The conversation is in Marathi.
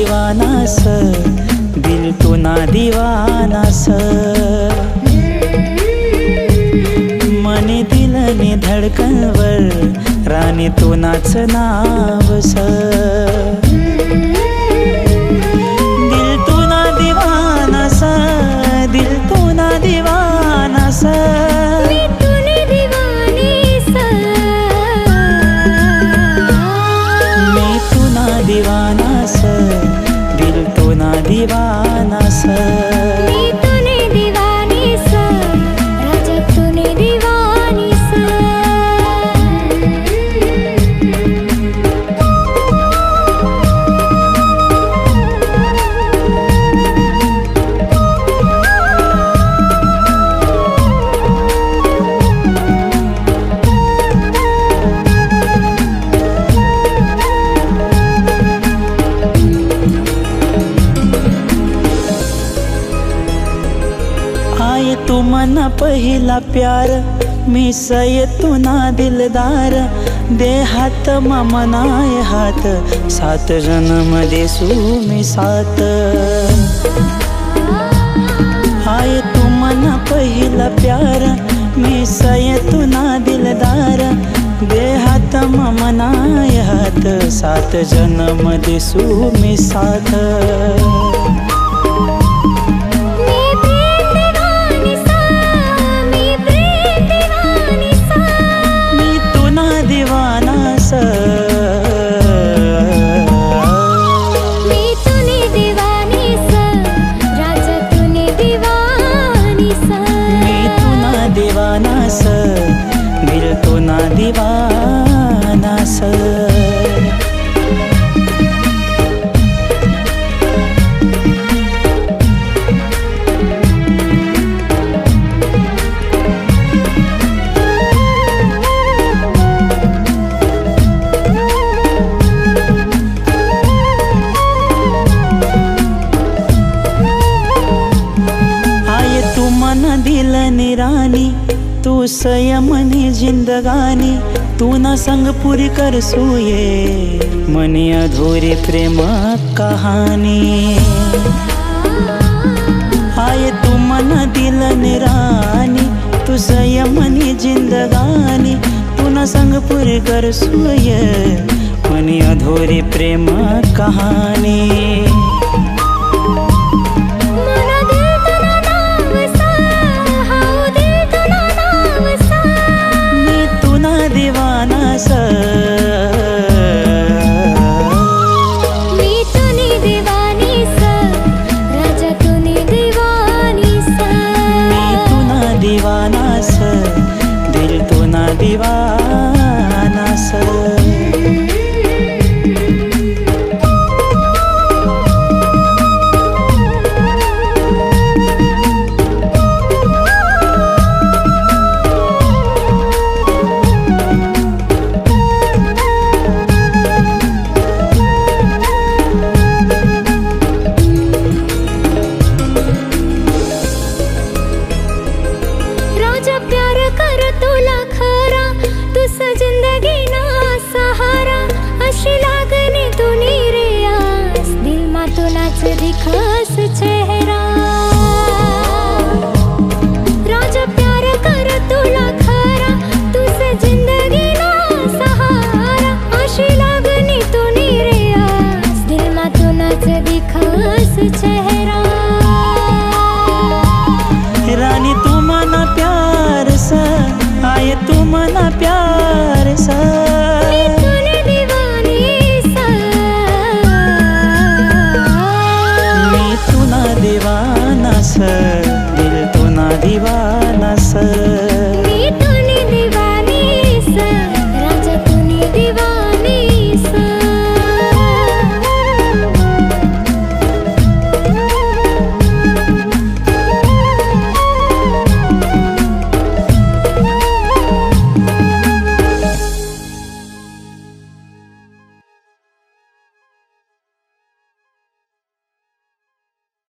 दीवानास, दिल तू ना दीवानास. मने दिलने धडकनवर राणी तू नाच नावस. दिल तू ना दीवानास, दिल तू ना दीवानास. दीवानास, दिल तो ना दीवानास. मी तूने दीवानीस, राजा तूने दीवानीस. आय तू मना पहिला प्यार, मी सय तू ना दिलदार. दे हात मनाय हात, सात जन्म देसू मी सात. आय तू मना पहिला प्यार, मी सय तू ना दिलदार. दे हात मनाय हात, सात जन्म देसू मी साथ. दिल तो ना दीवानास. आय तू मन दिल निरानी, तू संयमनी जिंदगानी. तू ना संग पुरी कर सूये, मनी अधूरी प्रेम कहानी. आय तू मन दिल निरानी, तू संयमनी जिंदगानी. तू ना संग पुरी कर सूये, मनी अधूरी प्रेम कहानी. दीवानास, मी तूने दीवानीस, राजा तूने दीवानीस. मी तू ना दीवानास, दिल तू ना दीवानास. प्यार कर तुला खरा, तुझ जिंदगी ना सहारा. अशी लागणी तुनी रे आस, दिल मा तुलाच दिखस चेहरा. राजा प्यार कर तुला खरा, तुझ जिंदगी ना सहारा. अशी लागणी तुनी रे आस, दिल मा तुलाच दिखस चेहरा.